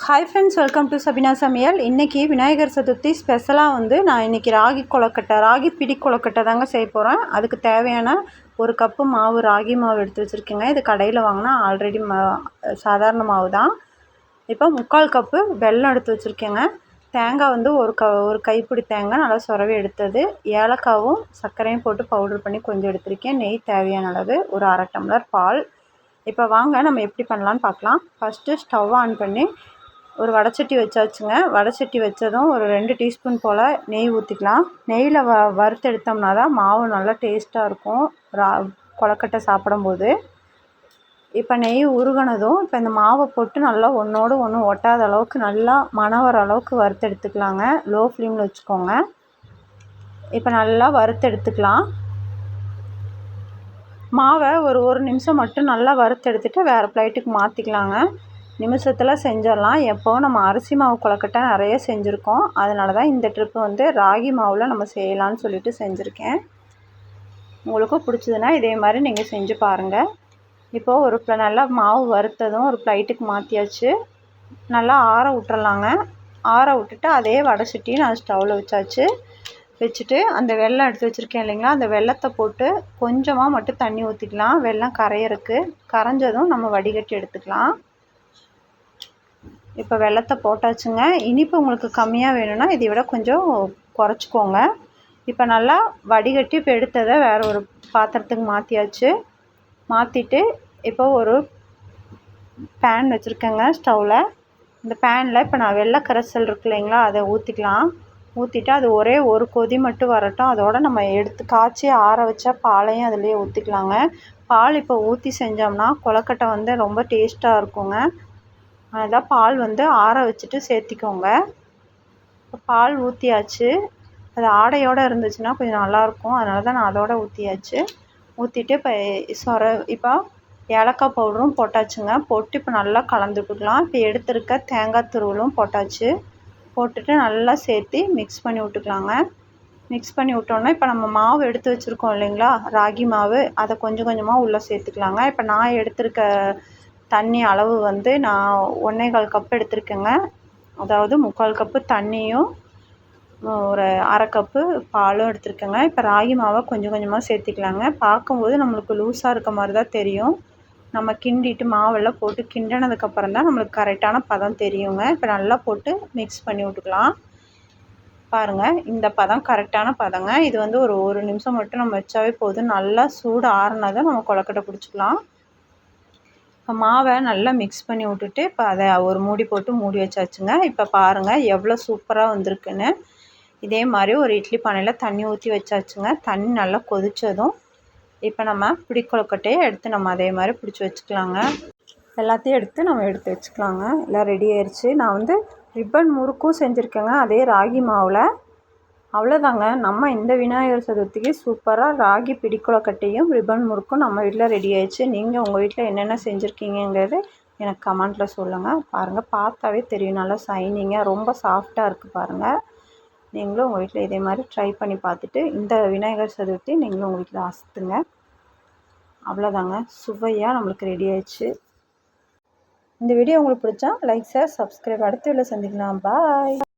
Hi friends, welcome to Sabina சமையல். இன்றைக்கி விநாயகர் சதுர்த்தி ஸ்பெஷலாக நான் இன்றைக்கி ராகி பிடி கொழுக்கட்டை தாங்க செய்ய போகிறேன். அதுக்கு தேவையான ஒரு கப்பு மாவு, ராகி மாவு எடுத்து வச்சுருக்கேங்க. இது கடையில் வாங்கினா ஆல்ரெடி சாதாரண மாவு தான். இப்போ 3/4 கப்பு வெல்லம் எடுத்து வச்சுருக்கேங்க. தேங்காய் ஒரு கைப்பிடி தேங்காய் நல்லா சுரவி எடுத்தது, ஏலக்காவும் சர்க்கரையும் போட்டு பவுடர் பண்ணி கொஞ்சம் எடுத்திருக்கேன். நெய் தேவையான அளவு, ஒரு 1/2 டம்ளர் பால். இப்போ வாங்க நம்ம எப்படி பண்ணலான்னு பார்க்கலாம். ஃபஸ்ட்டு ஸ்டவ் ஆன் பண்ணி ஒரு வடைச்சட்டி வச்சாச்சுங்க. வடைச்சட்டி வச்சதும் ஒரு 2 டீஸ்பூன் போல் நெய் ஊற்றிக்கலாம். நெய்யில் வறுத்து எடுத்தோம்னா தான் மாவு நல்லா டேஸ்ட்டாக இருக்கும் கொழுக்கட்டை சாப்பிடும்போது. இப்போ நெய் உருகினதும் இப்போ இந்த மாவை போட்டு நல்லா ஒன்றோடு ஒன்று ஒட்டாத அளவுக்கு நல்லா மணம் வர அளவுக்கு வறுத்து எடுத்துக்கலாங்க. லோ ஃப்ளேமில் வச்சுக்கோங்க. இப்போ நல்லா வறுத்து எடுத்துக்கலாம். மாவை ஒரு நிமிஷம் மட்டும் நல்லா வறுத்து எடுத்துகிட்டு வேறு பிளேட்டுக்கு மாற்றிக்கலாங்க. நிமிஷத்தில் செஞ்சிடலாம். எப்போவும் நம்ம அரிசி மாவு கொழுக்கட்டை நிறைய செஞ்சுருக்கோம். அதனால தான் இந்த ட்ரிப்பு ராகி மாவில் நம்ம செய்யலான்னு சொல்லிட்டு செஞ்சுருக்கேன். உங்களுக்கும் பிடிச்சதுன்னா இதே மாதிரி நீங்கள் செஞ்சு பாருங்கள். இப்போது நல்லா மாவு வறுத்ததும் ஒரு பிளேட்டுக்கு மாற்றியாச்சு. நல்லா ஆற விட்டுறலாங்க. ஆற விட்டுட்டு அதே வடை சட்டியும் நான் ஸ்டவ்வில் வச்சுட்டு அந்த வெல்லம் எடுத்து வச்சுருக்கேன் இல்லைங்களா, அந்த வெல்லத்தை போட்டு கொஞ்சமாக மட்டும் தண்ணி ஊற்றிக்கலாம். வெல்லம் கரையிறக்கு. கரைஞ்சதும் நம்ம வடிகட்டி எடுத்துக்கலாம். இப்போ வெல்லத்தை போட்டாச்சுங்க. இனிப்பு உங்களுக்கு கம்மியாக வேணும்னா இதை விட கொஞ்சம் குறைச்சிக்கோங்க. இப்போ நல்லா வடிகட்டி இப்போ எடுத்ததை வேறு ஒரு பாத்திரத்துக்கு மாற்றியாச்சு. மாற்றிட்டு இப்போ ஒரு பேன் வச்சுருக்கேங்க ஸ்டவ்வில். இந்த பேனில் இப்போ நான் வெள்ளை கரைசல் இருக்கு இல்லைங்களா, அதை ஊற்றிக்கலாம். ஊற்றிட்டு அது ஒரே ஒரு கொதி மட்டும் வரட்டும். அதோடு நம்ம எடுத்து காய்ச்சி ஆற வச்சா பாலையும் அதிலே ஊற்றிக்கலாங்க. பால் இப்போ ஊற்றி செஞ்சோம்னா கொழுக்கட்டை ரொம்ப டேஸ்ட்டாக இருக்குங்க. அதான் பால் ஆற வச்சுட்டு சேர்த்திக்கோங்க. இப்போ பால் ஊற்றியாச்சு. அது ஆடையோடு இருந்துச்சுன்னா கொஞ்சம் நல்லாயிருக்கும். அதனால தான் நான் அதோடு ஊற்றியாச்சு. ஊற்றிட்டு இப்போ ஏலக்காய் பவுடரும் போட்டாச்சுங்க. போட்டு இப்போ நல்லா கலந்துக்கலாம். இப்போ எடுத்துருக்க தேங்காய் துருவலும் போட்டாச்சு. போட்டுட்டு நல்லா சேர்த்து மிக்ஸ் பண்ணி விட்டுக்கலாங்க. மிக்ஸ் பண்ணி விட்டோன்னா இப்போ நம்ம மாவு எடுத்து வச்சுருக்கோம் இல்லைங்களா, ராகி மாவு, அதை கொஞ்சம் கொஞ்சமாக உள்ளே சேர்த்துக்கலாங்க. இப்போ நான் எடுத்திருக்க தண்ணி அளவு நான் 1/4 கப் எடுத்திருக்கேங்க. அதாவது 3/4 கப்பு தண்ணியும் ஒரு 1/2 கப்பு பாலும் எடுத்திருக்கேங்க. இப்போ ராகி மாவை கொஞ்சம் கொஞ்சமாக சேர்த்திக்கலாங்க. பார்க்கும்போது நம்மளுக்கு லூஸாக இருக்க மாதிரி தான் தெரியும். நம்ம கிண்டிட்டு மாவெல்லாம் போட்டு கிண்டினதுக்கப்புறம் தான் நம்மளுக்கு கரெக்டான பதம் தெரியுங்க. இப்போ நல்லா போட்டு மிக்ஸ் பண்ணி விட்டுக்கலாம். பாருங்கள், இந்த பதம் கரெக்டான பதங்க. இது ஒரு நிமிஷம் மட்டும் நம்ம வச்சாவே போதும். நல்லா சூடு ஆறுனதை நம்ம கொழுக்கட்டை பிடிச்சிக்கலாம். இப்போ மாவை நல்லா மிக்ஸ் பண்ணி விட்டுட்டு இப்போ அதை ஒரு மூடி போட்டு மூடி வச்சாச்சுங்க. இப்போ பாருங்கள் எவ்வளோ சூப்பராக வந்திருக்குன்னு. இதே மாதிரி ஒரு இட்லி பானையில் தண்ணி ஊற்றி வச்சாச்சுங்க. தண்ணி நல்லா கொதித்ததும் இப்போ நம்ம பிடி கொழுக்கட்டையை எடுத்து நம்ம அதே மாதிரி பிடிச்சி வச்சுக்கலாங்க. எல்லாத்தையும் எடுத்து வச்சுக்கலாங்க. எல்லாம் ரெடி ஆயிடுச்சு. நான் ரிப்பன் முறுக்கும் செஞ்சுருக்கேங்க அதே ராகி மாவில். அவ்வளோதாங்க. நம்ம இந்த விநாயகர் சதுர்த்திக்கு சூப்பராக ராகி பிடி கொழுக்கட்டையும் ரிப்பன் முறுக்கும் நம்ம வீட்டில் ரெடி ஆயிடுச்சு. நீங்கள் உங்கள் வீட்டில் என்னென்ன செஞ்சுருக்கீங்கிறது எனக்கு கமெண்ட்டில் சொல்லுங்கள். பாருங்கள், பார்த்தாவே தெரியும் நல்லா ஷைனிங்காக ரொம்ப சாஃப்டாக இருக்குது பாருங்கள். நீங்களும் உங்கள் வீட்டில் இதே மாதிரி ட்ரை பண்ணி பார்த்துட்டு இந்த விநாயகர் சதுர்த்தி நீங்களும் உங்கள் வீட்டில் அசத்துங்க. அவ்வளோதாங்க, சுவையாக நம்மளுக்கு ரெடி ஆயிடுச்சு. இந்த வீடியோ உங்களுக்கு பிடிச்சா லைக், ஷேர், சப்ஸ்கிரைப். அடுத்த வீடியோவில் சந்திக்கலாம். பாய்.